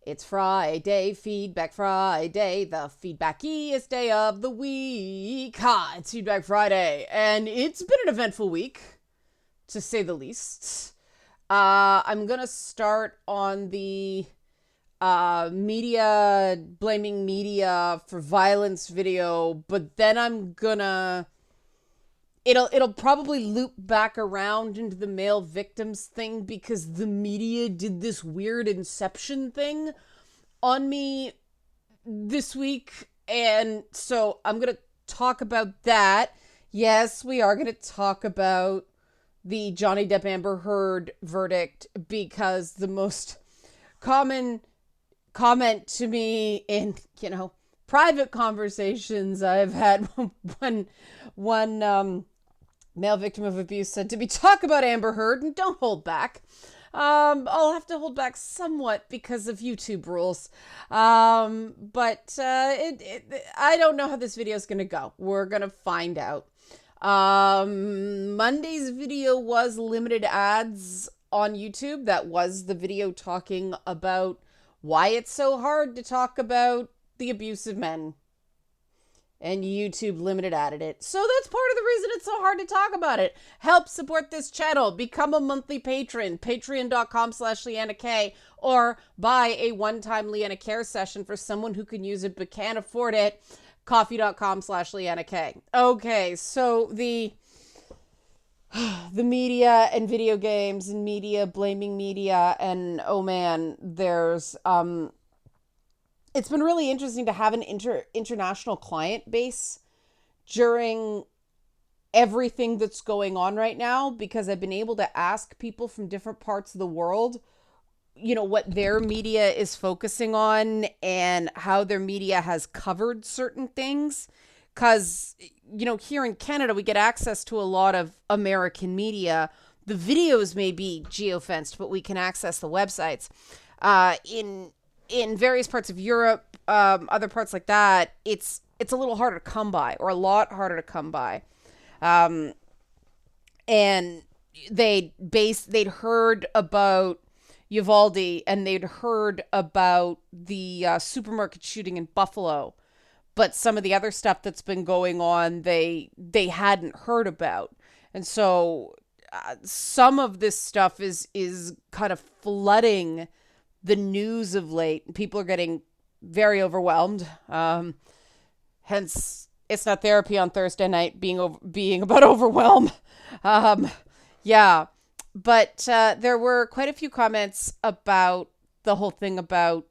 It's Friday, Feedback Friday, the feedbackiest day of the week. It's Feedback Friday, and it's been an eventful week, to say the least. I'm gonna start on the media blaming media for violence video, but then I'm gonna it'll probably loop back around into the male victims thing because the media did this weird inception thing on me this week. And so I'm going to talk about that. Yes, we are going to talk about the Johnny Depp Amber Heard verdict because the most common comment to me in, private conversations I've had one male victim of abuse said to me, talk about Amber Heard and don't hold back. I'll have to hold back somewhat because of YouTube rules. But I don't know how this video is going to go. We're going to find out. Monday's video was limited ads on YouTube. That was the video talking about why it's so hard to talk about the abuse of men. And YouTube limited added it. So that's part of the reason it's so hard to talk about it. Help support this channel. Become a monthly patron. Patreon.com/LeannaK. Or buy a one-time Leanna Care session for someone who can use it but can't afford it. Coffee.com/LeannaK. Okay, so the media and video games and media blaming media, and oh man, there's it's been really interesting to have an international client base during everything that's going on right now, because I've been able to ask people from different parts of the world, what their media is focusing on and how their media has covered certain things. Because, here in Canada, we get access to a lot of American media. The videos may be geofenced, but we can access the websites. In various parts of Europe, other parts like that, it's a little harder to come by, or a lot harder to come by. And they'd heard about Uvalde, and they'd heard about the supermarket shooting in Buffalo, but some of the other stuff that's been going on, they hadn't heard about. And so some of this stuff is kind of flooding the news of late. People are getting very overwhelmed. Hence, it's not therapy on Thursday night being about overwhelm. Yeah, but there were quite a few comments about the whole thing about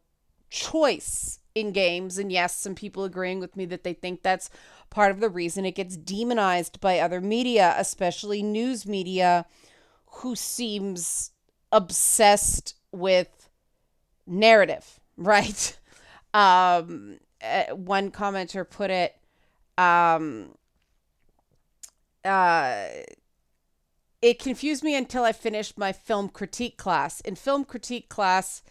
choice in games, and yes, some people agreeing with me that they think that's part of the reason it gets demonized by other media, especially news media, who seems obsessed with narrative, right? One commenter put it, it confused me until I finished my film critique class. In film critique class,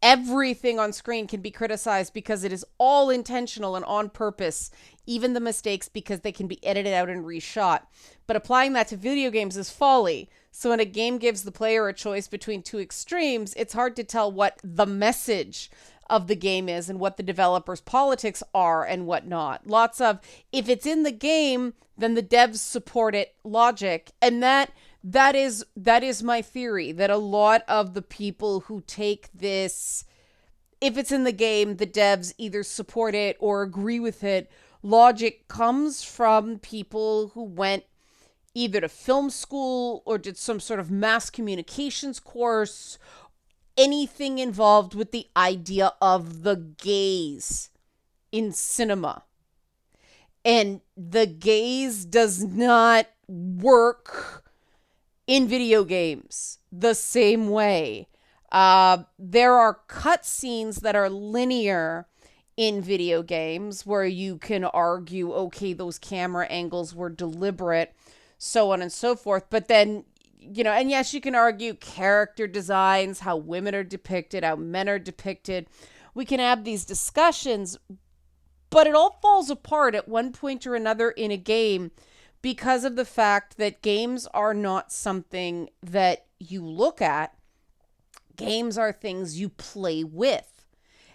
everything on screen can be criticized because it is all intentional and on purpose, even the mistakes, because they can be edited out and reshot. But applying that to video games is folly. So when a game gives the player a choice between two extremes, it's hard to tell what the message of the game is and what the developer's politics are and whatnot. Lots of, if it's in the game, then the devs support it logic. And that is my theory, that a lot of the people who take this, if it's in the game, the devs either support it or agree with it, logic comes from people who went either to film school or did some sort of mass communications course, anything involved with the idea of the gaze in cinema. And the gaze does not work in video games the same way. There are cutscenes that are linear in video games where you can argue, okay, those camera angles were deliberate, so on and so forth. But then, and yes, you can argue character designs, how women are depicted, how men are depicted. We can have these discussions, but it all falls apart at one point or another in a game because of the fact that games are not something that you look at. Games are things you play with.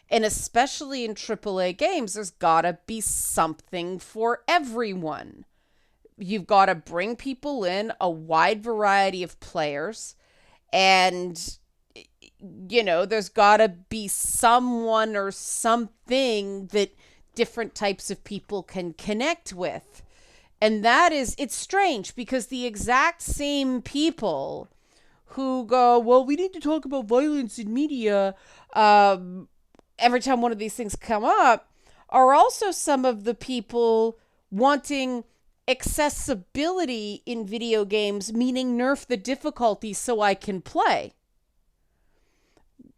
And especially in AAA games, there's gotta be something for everyone. You've got to bring people in, a wide variety of players, and there's got to be someone or something that different types of people can connect with. And it's strange because the exact same people who go, well, we need to talk about violence in media every time one of these things come up, are also some of the people wanting accessibility in video games, meaning nerf the difficulty so I can play.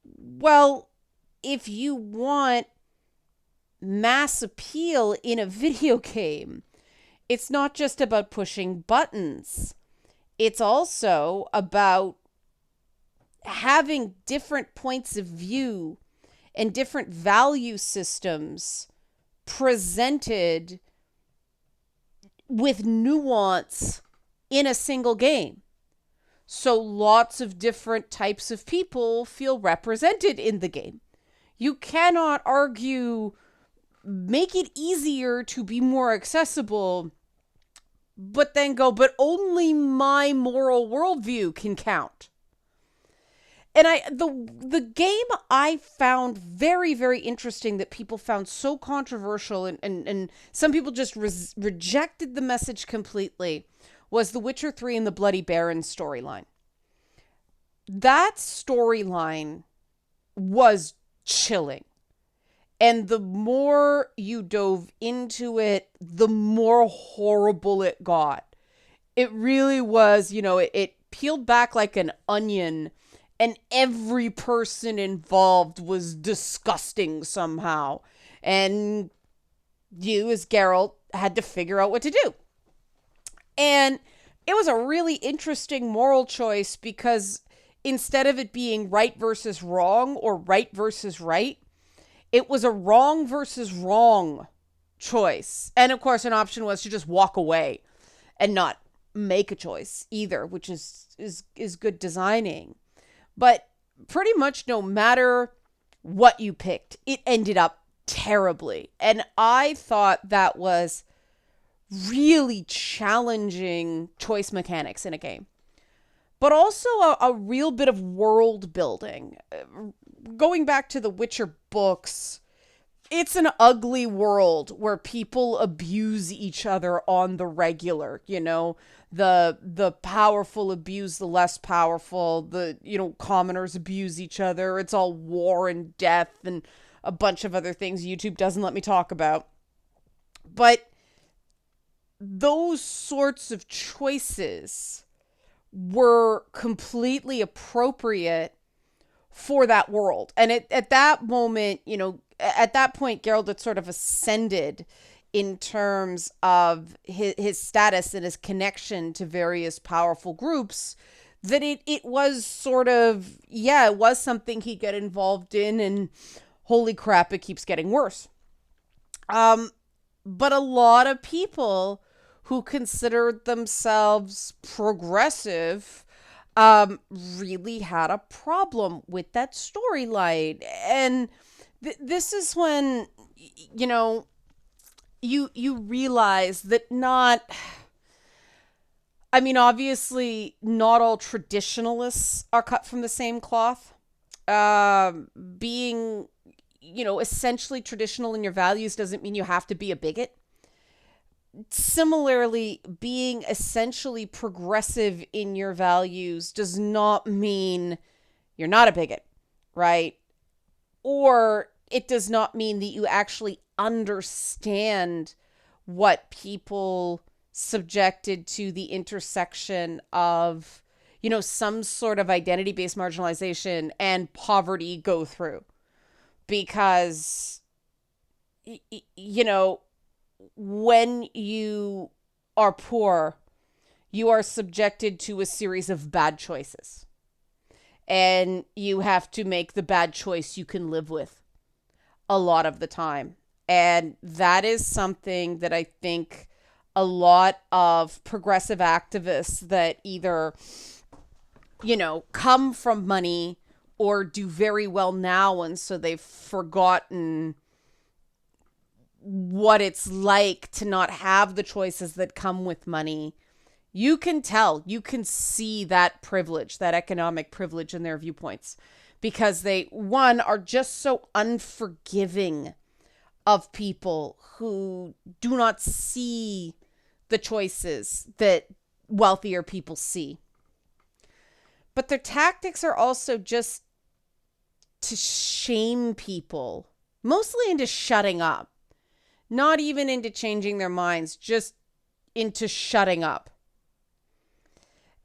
Well, if you want mass appeal in a video game, it's not just about pushing buttons. It's also about having different points of view and different value systems presented with nuance in a single game. So lots of different types of people feel represented in the game. You cannot argue, make it easier to be more accessible, but then go, but only my moral worldview can count. And the game I found very, very interesting that people found so controversial and some people just rejected the message completely was The Witcher 3 and the Bloody Baron storyline. That storyline was chilling. And the more you dove into it, the more horrible it got. It really was, it peeled back like an onion. And every person involved was disgusting somehow. And you, as Geralt, had to figure out what to do. And it was a really interesting moral choice because instead of it being right versus wrong or right versus right, it was a wrong versus wrong choice. And of course, an option was to just walk away and not make a choice either, which is good designing. But pretty much no matter what you picked, it ended up terribly. And I thought that was really challenging choice mechanics in a game. But also a real bit of world building. Going back to the Witcher books, it's an ugly world where people abuse each other on the regular, the powerful abuse the less powerful, the commoners abuse each other. It's all war and death and a bunch of other things YouTube doesn't let me talk about. But those sorts of choices were completely appropriate for that world. And at that moment, at that point, Geralt had sort of ascended in terms of his status and his connection to various powerful groups, that it was sort of, it was something he'd get involved in, and holy crap, it keeps getting worse. But a lot of people who considered themselves progressive really had a problem with that storyline. And this is when, you realize that obviously not all traditionalists are cut from the same cloth. Being, essentially traditional in your values doesn't mean you have to be a bigot. Similarly, being essentially progressive in your values does not mean you're not a bigot, right? Or it does not mean that you actually understand what people subjected to the intersection of, some sort of identity-based marginalization and poverty go through. Because, when you are poor, you are subjected to a series of bad choices. And you have to make the bad choice you can live with a lot of the time. And that is something that I think a lot of progressive activists that either, come from money or do very well now, and so they've forgotten what it's like to not have the choices that come with money. You can tell, you can see that privilege, that economic privilege in their viewpoints, because they, one, are just so unforgiving of people who do not see the choices that wealthier people see. But their tactics are also just to shame people, mostly into shutting up, not even into changing their minds, just into shutting up.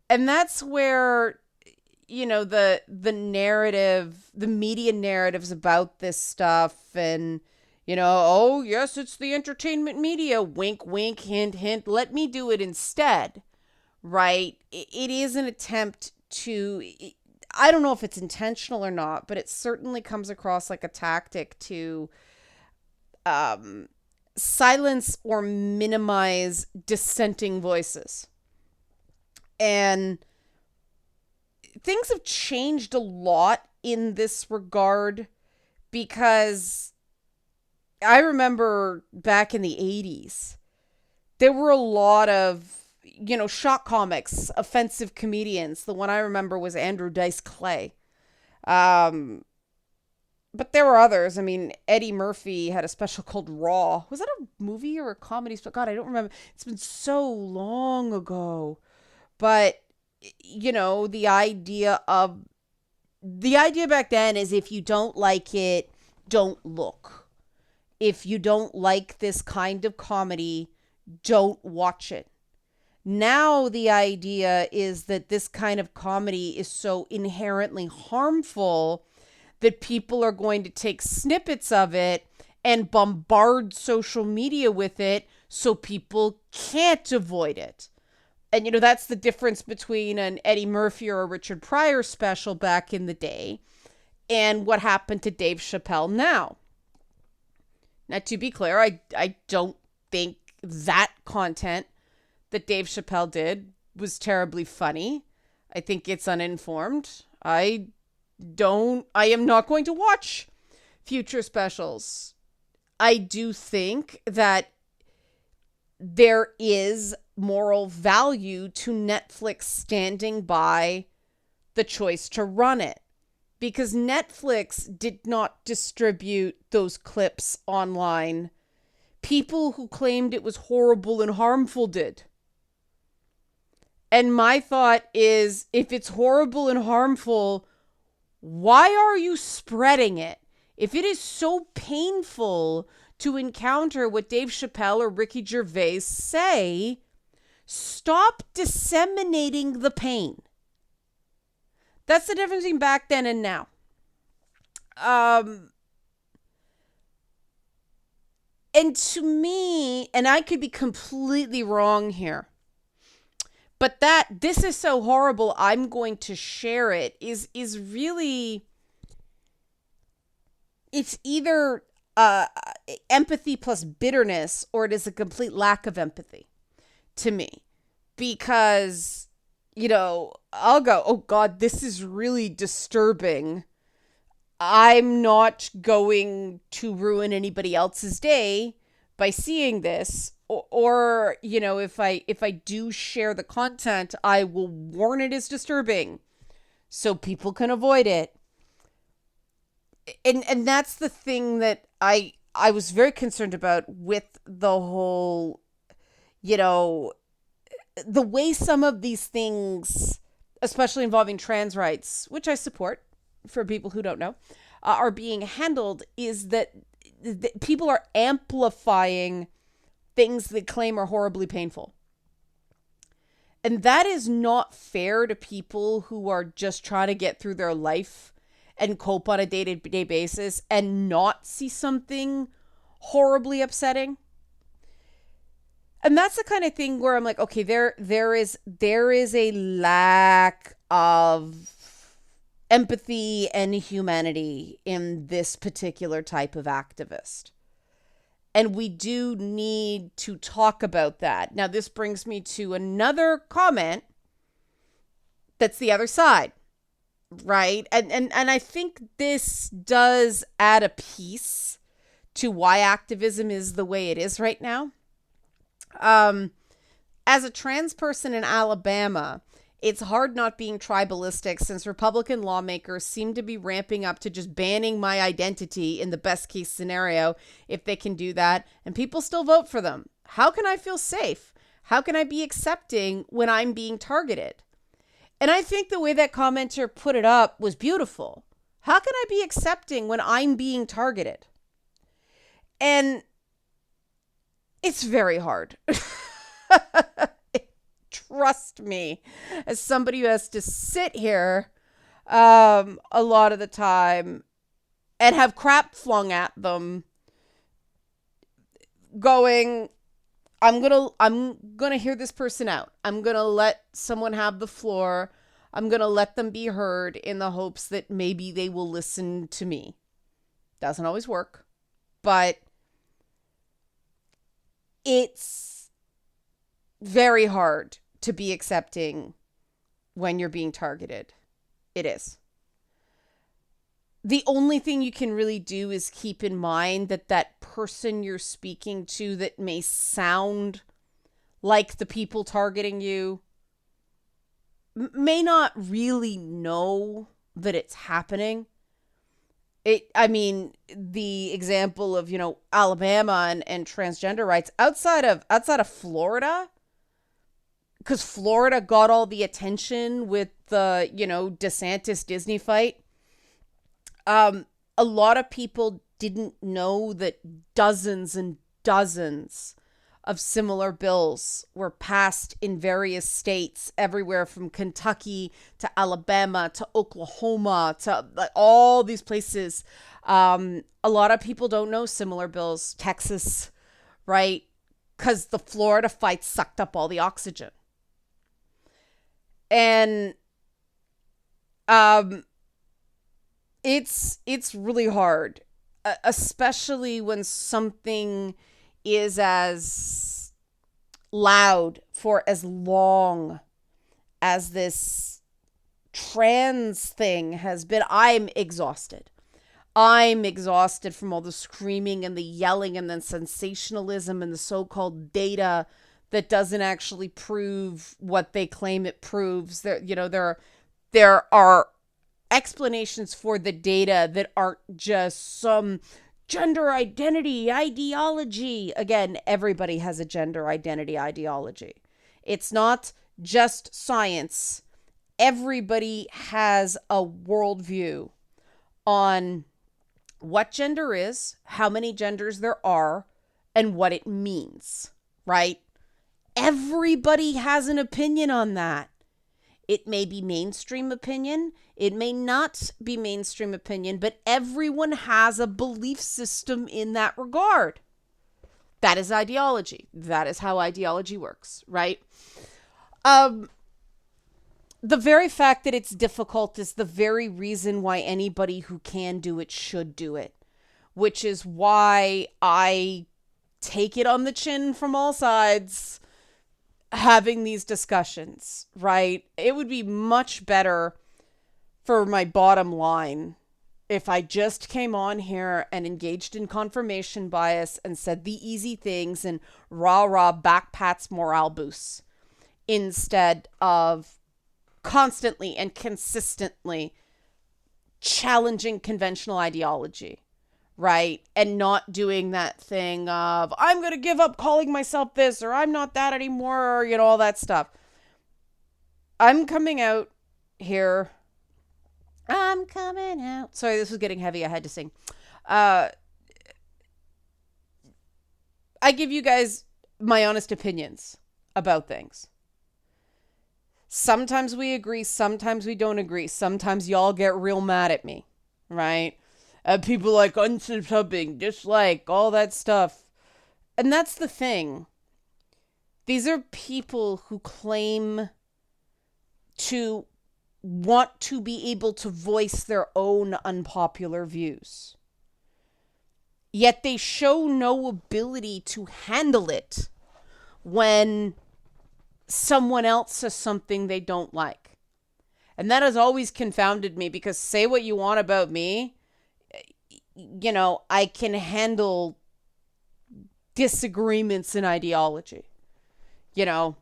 And that's where, you know, the narrative, the media narratives about this stuff, and, you know, oh yes, it's the entertainment media, wink wink, hint hint, let me do it instead, right? It is an attempt to, I don't know if it's intentional or not, but it certainly comes across like a tactic to silence or minimize dissenting voices. And things have changed a lot in this regard, because I remember back in the 80s, there were a lot of, you know, shock comics, offensive comedians. The one I remember was Andrew Dice Clay. But there were others. I mean, Eddie Murphy had a special called Raw. Was that a movie or a comedy? God, I don't remember. It's been so long ago. But, you know, the idea back then is, if you don't like it, don't look. If you don't like this kind of comedy, don't watch it. Now the idea is that this kind of comedy is so inherently harmful that people are going to take snippets of it and bombard social media with it so people can't avoid it. And, you know, that's the difference between an Eddie Murphy or a Richard Pryor special back in the day and what happened to Dave Chappelle now. Now, to be clear, I don't think that content that Dave Chappelle did was terribly funny. I think it's uninformed. I am not going to watch future specials. I do think that there is moral value to Netflix standing by the choice to run it, because Netflix did not distribute those clips online. People who claimed it was horrible and harmful did. And my thought is, if it's horrible and harmful, why are you spreading it? If it is so painful to encounter what Dave Chappelle or Ricky Gervais say, stop disseminating the pain. That's the difference between back then and now. And to me, and I could be completely wrong here, but that this is so horrible, I'm going to share it is really, it's either empathy plus bitterness, or it is a complete lack of empathy to me. Because, you know, I'll go, oh God, this is really disturbing. I'm not going to ruin anybody else's day by seeing this. Or, you know, if I do share the content, I will warn it is disturbing so people can avoid it. And that's the thing that I was very concerned about with the whole, you know, the way some of these things, especially involving trans rights, which I support for people who don't know, are being handled, is that people are amplifying things they claim are horribly painful. And that is not fair to people who are just trying to get through their life and cope on a day-to-day basis and not see something horribly upsetting. And that's the kind of thing where I'm like, okay, there is a lack of empathy and humanity in this particular type of activist. And we do need to talk about that. Now, this brings me to another comment that's the other side, right? And I think this does add a piece to why activism is the way it is right now. As a trans person in Alabama, it's hard not being tribalistic since Republican lawmakers seem to be ramping up to just banning my identity in the best case scenario if they can do that, and people still vote for them. How can I feel safe? How can I be accepting when I'm being targeted? And I think the way that commenter put it up was beautiful. How can I be accepting when I'm being targeted? And it's very hard. Trust me, as somebody who has to sit here a lot of the time and have crap flung at them, going, I'm gonna hear this person out. I'm gonna let someone have the floor. I'm gonna let them be heard in the hopes that maybe they will listen to me. Doesn't always work, but it's very hard to be accepting when you're being targeted. It is. The only thing you can really do is keep in mind that that person you're speaking to that may sound like the people targeting you may not really know that it's happening. I mean, the example of, Alabama and transgender rights outside of Florida, because Florida got all the attention with the, DeSantis Disney fight. A lot of people didn't know that dozens and dozens of similar bills were passed in various states, everywhere from Kentucky to Alabama to Oklahoma to all these places. A lot of people don't know similar bills. Texas, right? Because the Florida fight sucked up all the oxygen. And it's really hard, especially when something is as loud for as long as this trans thing has been. I'm exhausted. I'm exhausted from all the screaming and the yelling and the sensationalism and the so-called data that doesn't actually prove what they claim it proves. There are explanations for the data that aren't just some gender identity ideology. Again, everybody has a gender identity ideology. It's not just science. Everybody has a worldview on what gender is, how many genders there are, and what it means, right? Everybody has an opinion on that. It may be mainstream opinion. It may not be mainstream opinion, but everyone has a belief system in that regard. That is ideology. That is how ideology works, right? The very fact that it's difficult is the very reason why anybody who can do it should do it, which is why I take it on the chin from all sides having these discussions, right? It would be much better for my bottom line if I just came on here and engaged in confirmation bias and said the easy things and rah back pats morale boosts instead of constantly and consistently challenging conventional ideology, right? And not doing that thing of, I'm going to give up calling myself this, or I'm not that anymore, or, all that stuff. I'm coming out here. I'm coming out. Sorry, this was getting heavy. I had to sing. I give you guys my honest opinions about things. Sometimes we agree, sometimes we don't agree. Sometimes y'all get real mad at me, right? People like unsubbing, dislike, all that stuff. And that's the thing. These are people who claim to want to be able to voice their own unpopular views. Yet they show no ability to handle it when someone else says something they don't like. And that has always confounded me, because say what you want about me, I can handle disagreements in ideology. I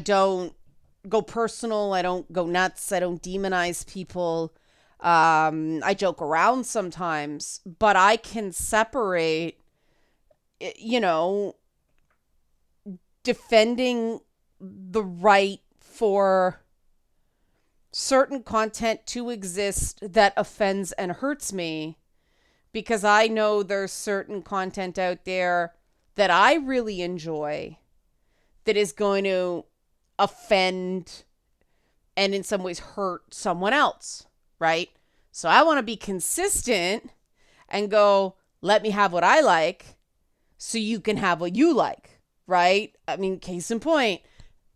don't go personal. I don't go nuts. I don't demonize people. I joke around sometimes, but I can separate, defending the right for certain content to exist that offends and hurts me, because I know there's certain content out there that I really enjoy that is going to offend and in some ways hurt someone else, right? So I want to be consistent and go, let me have what I like so you can have what you like, right? I mean, case in point,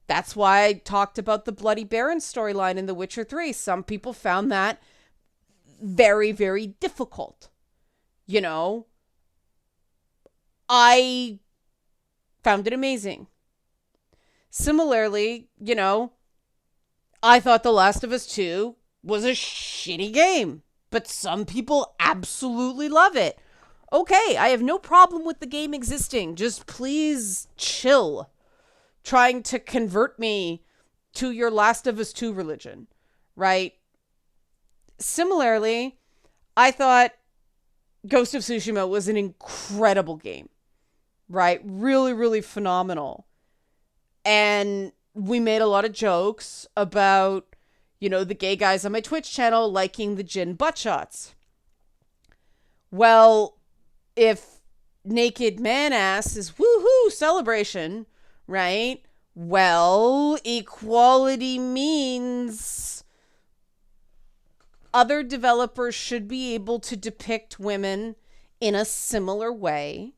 that's why I talked about the Bloody Baron storyline in The Witcher 3. Some people found that very, very difficult. I found it amazing. Similarly, I thought The Last of Us 2 was a shitty game, but some people absolutely love it. Okay, I have no problem with the game existing. Just please chill trying to convert me to your Last of Us 2 religion, right? Similarly, I thought Ghost of Tsushima was an incredible game, right? Really, really phenomenal. And we made a lot of jokes about, the gay guys on my Twitch channel liking the Jin butt shots. Well, if naked man ass is woohoo celebration, right? Well, equality means other developers should be able to depict women in a similar way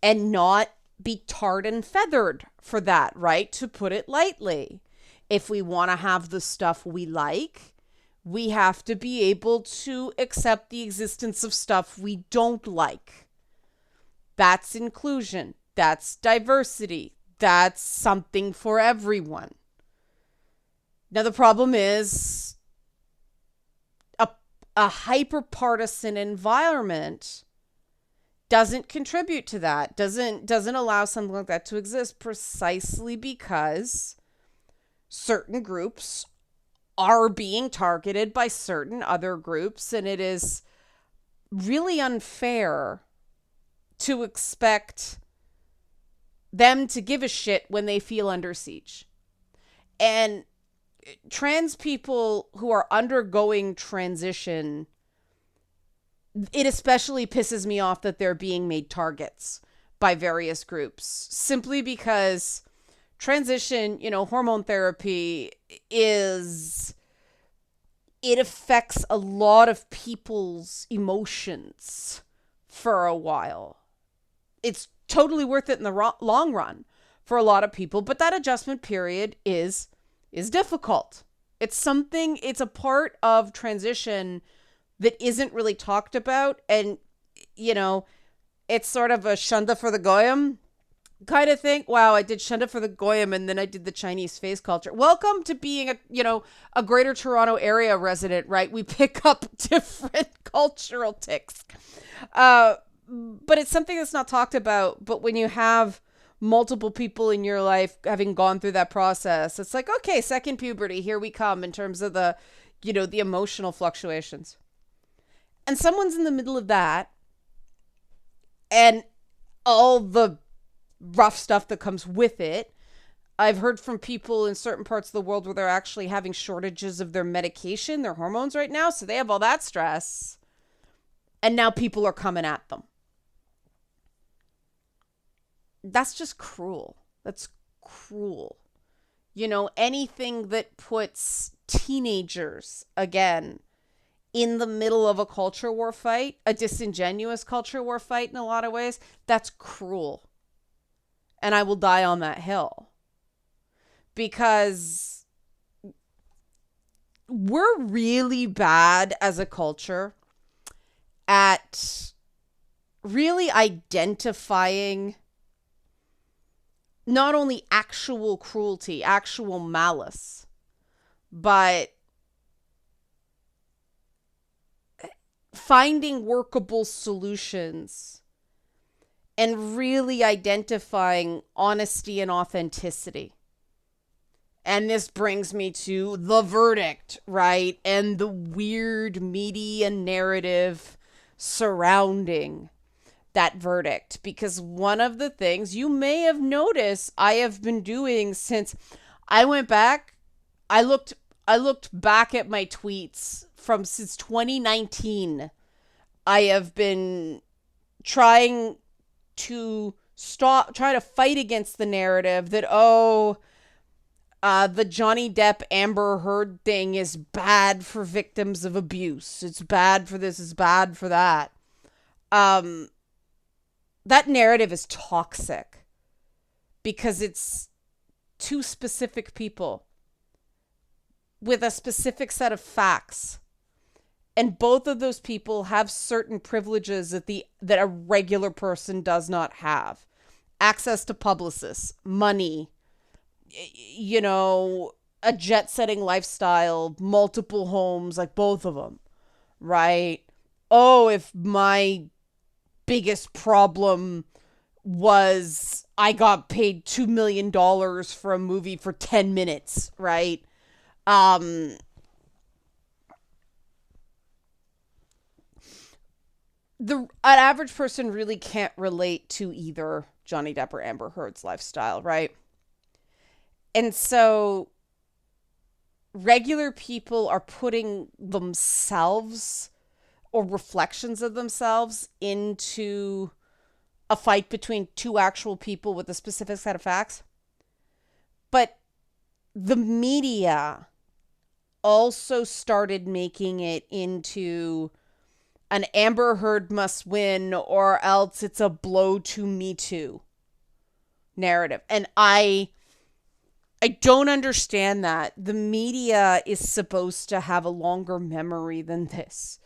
and not be tarred and feathered for that, right? To put it lightly. If we want to have the stuff we like, we have to be able to accept the existence of stuff we don't like. That's inclusion. That's diversity. That's something for everyone. Now, the problem is a hyper-partisan environment doesn't contribute to that, doesn't allow something like that to exist, precisely because certain groups are being targeted by certain other groups, and it is really unfair to expect them to give a shit when they feel under siege. And trans people who are undergoing transition, it especially pisses me off that they're being made targets by various groups, simply because transition, hormone therapy it affects a lot of people's emotions for a while. It's totally worth it in the long run for a lot of people, but that adjustment period is difficult. It's a part of transition that isn't really talked about. And, it's sort of a shunda for the goyim kind of thing. Wow, I did shunda for the goyim and then I did the Chinese face culture. Welcome to being a Greater Toronto Area resident, right? We pick up different cultural tics. But it's something that's not talked about. But when you have multiple people in your life having gone through that process, it's like, okay, second puberty, here we come in terms of the emotional fluctuations. And someone's in the middle of that and all the rough stuff that comes with it. I've heard from people in certain parts of the world where they're actually having shortages of their medication, their hormones right now. So they have all that stress. And now people are coming at them. That's just cruel. That's cruel. Anything that puts teenagers, again, in the middle of a culture war fight, a disingenuous culture war fight in a lot of ways, that's cruel. And I will die on that hill. Because we're really bad as a culture at really identifying not only actual cruelty, actual malice, but finding workable solutions and really identifying honesty and authenticity. And this brings me to The Verdict, right? And the weird media narrative surrounding that verdict. Because one of the things you may have noticed I have been doing since I went back, I looked back at my tweets from since 2019. I have been trying to try to fight against the narrative that, the Johnny Depp Amber Heard thing is bad for victims of abuse. It's bad for this, it's bad for that. That narrative is toxic because it's two specific people with a specific set of facts. And both of those people have certain privileges that a regular person does not have. Access to publicists, money, a jet-setting lifestyle, multiple homes, like both of them, right? Oh, if my biggest problem was I got paid $2 million for a movie for 10 minutes, right? An average person really can't relate to either Johnny Depp or Amber Heard's lifestyle, right? And so regular people are putting themselves or reflections of themselves into a fight between two actual people with a specific set of facts. But the media also started making it into an Amber Heard must win or else it's a blow to Me Too narrative. And I don't understand that. The media is supposed to have a longer memory than this.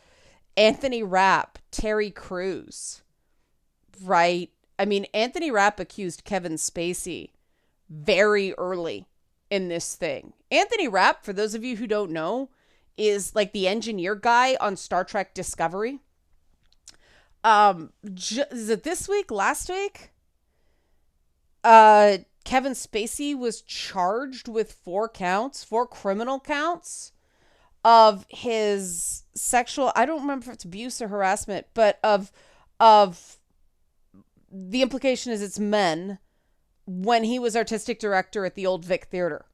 Anthony Rapp, Terry Crews, right? I mean, Anthony Rapp accused Kevin Spacey very early in this thing. Anthony Rapp, for those of you who don't know, is like the engineer guy on Star Trek Discovery. Is it this week? Last week? Kevin Spacey was charged with 4 criminal counts of his sexual, I don't remember if it's abuse or harassment, but of the implication is it's men, when he was artistic director at the Old Vic Theater.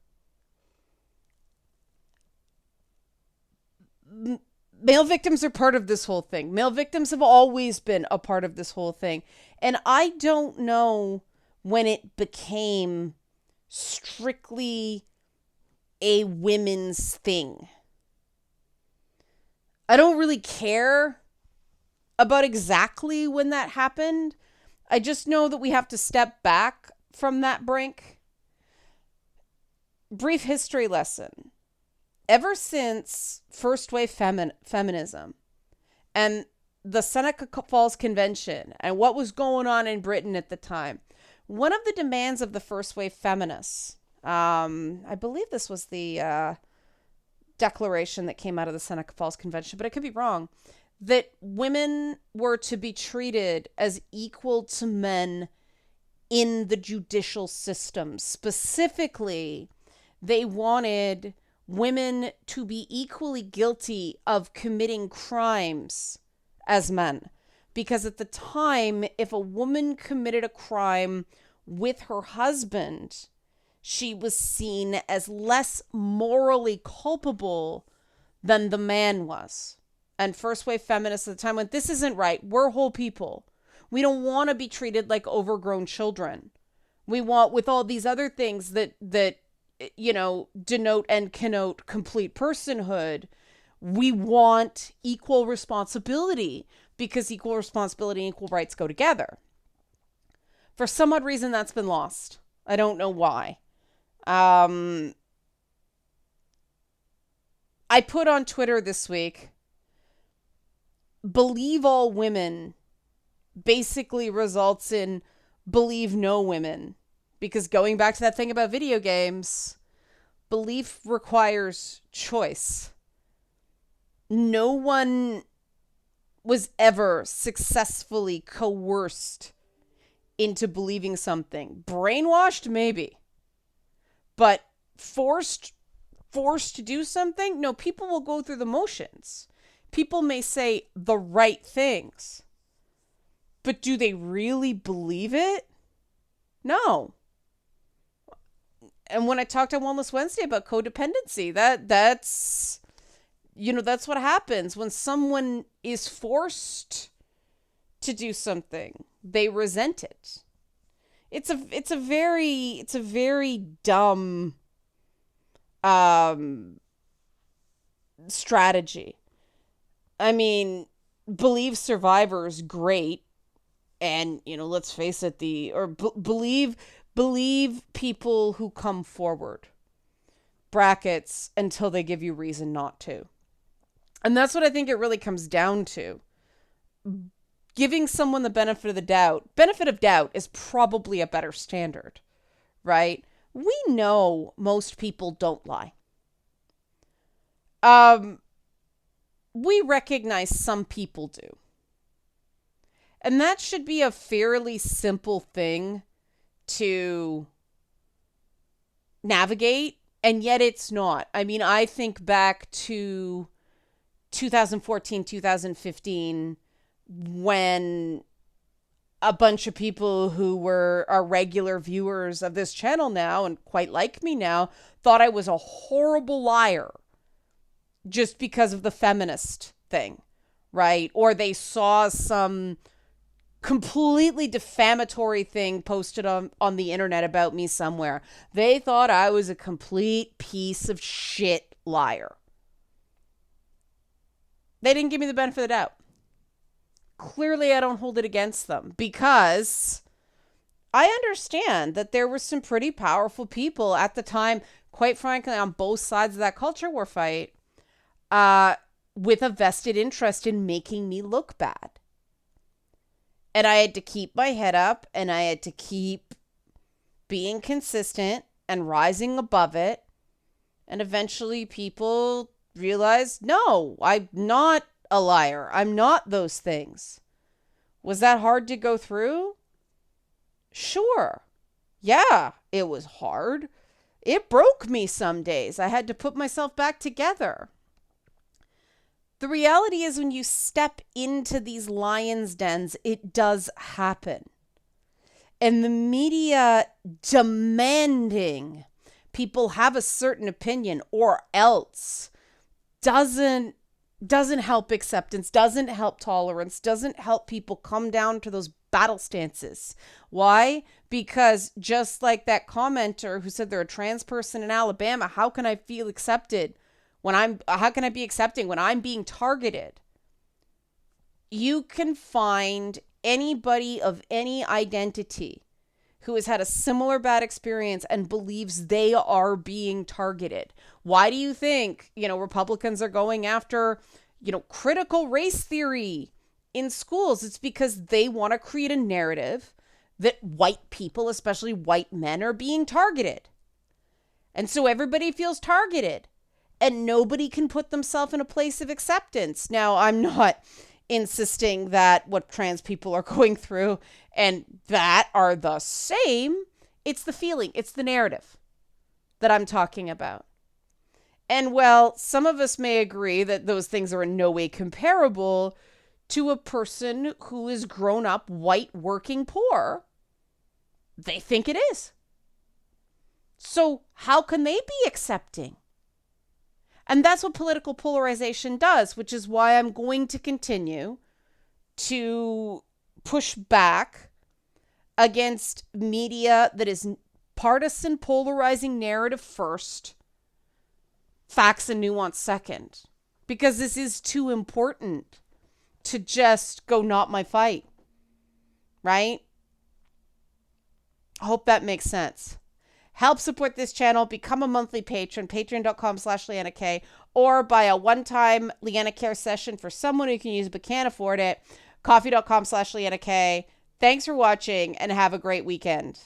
Male victims are part of this whole thing. Male victims have always been a part of this whole thing. And I don't know when it became strictly a women's thing. I don't really care about exactly when that happened. I just know that we have to step back from that brink. Brief history lesson. Ever since first wave feminism and the Seneca Falls Convention and what was going on in Britain at the time, one of the demands of the first wave feminists, I believe this was the declaration that came out of the Seneca Falls Convention, but I could be wrong, that women were to be treated as equal to men in the judicial system. Specifically, they wanted women to be equally guilty of committing crimes as men. Because at the time, if a woman committed a crime with her husband, she was seen as less morally culpable than the man was. And first wave feminists at the time went, this isn't right. We're whole people. We don't want to be treated like overgrown children. We want, with all these other things that denote and connote complete personhood, we want equal responsibility, because equal responsibility and equal rights go together. For some odd reason, that's been lost. I don't know why. I put on Twitter this week, believe all women basically results in believe no women. Because going back to that thing about video games, Belief requires choice. No one was ever successfully coerced into believing something. Brainwashed, maybe. But forced to do something? No, people will go through the motions. People may say the right things. But do they really believe it? No. And when I talked on Wellness Wednesday about codependency, that's what happens when someone is forced to do something. They resent it. It's a very dumb strategy. I mean, believe survivors, great. And, let's face it, believe people who come forward. Brackets, until they give you reason not to. And that's what I think it really comes down to. Giving someone the benefit of the doubt. Benefit of doubt is probably a better standard, right? We know most people don't lie. We recognize some people do. And that should be a fairly simple thing to navigate, and yet it's not. I mean, I think back to 2014, 2015, when a bunch of people who are regular viewers of this channel now and quite like me now thought I was a horrible liar just because of the feminist thing, right? Or they saw some completely defamatory thing posted on the internet about me somewhere. They thought I was a complete piece of shit liar. They didn't give me the benefit of the doubt. Clearly, I don't hold it against them because I understand that there were some pretty powerful people at the time, quite frankly, on both sides of that culture war fight, with a vested interest in making me look bad. And I had to keep my head up, and I had to keep being consistent and rising above it. And eventually people realized, no, I'm not a liar. I'm not those things. Was that hard to go through? Sure. Yeah, it was hard. It broke me some days. I had to put myself back together. The reality is when you step into these lions' dens, it does happen. And the media demanding people have a certain opinion or else doesn't help acceptance, doesn't help tolerance, doesn't help people come down to those battle stances. Why? Because just like that commenter who said they're a trans person in Alabama, how can I feel accepted? How can I be accepting when I'm being targeted? You can find anybody of any identity who has had a similar bad experience and believes they are being targeted. Why do you think, Republicans are going after, critical race theory in schools? It's because they want to create a narrative that white people, especially white men, are being targeted. And so everybody feels targeted. And nobody can put themselves in a place of acceptance. Now, I'm not insisting that what trans people are going through and that are the same. It's the feeling. It's the narrative that I'm talking about. And while some of us may agree that those things are in no way comparable to a person who is grown up white, working, poor, they think it is. So how can they be accepting? And that's what political polarization does, which is why I'm going to continue to push back against media that is partisan, polarizing narrative first, facts and nuance second. Because this is too important to just go not my fight. Right? I hope that makes sense. Help support this channel. Become a monthly patron, patreon.com/Leanna K, or buy a one-time Leanna Care session for someone who can use but can't afford it. Coffee.com/Leanna K. Thanks for watching and have a great weekend.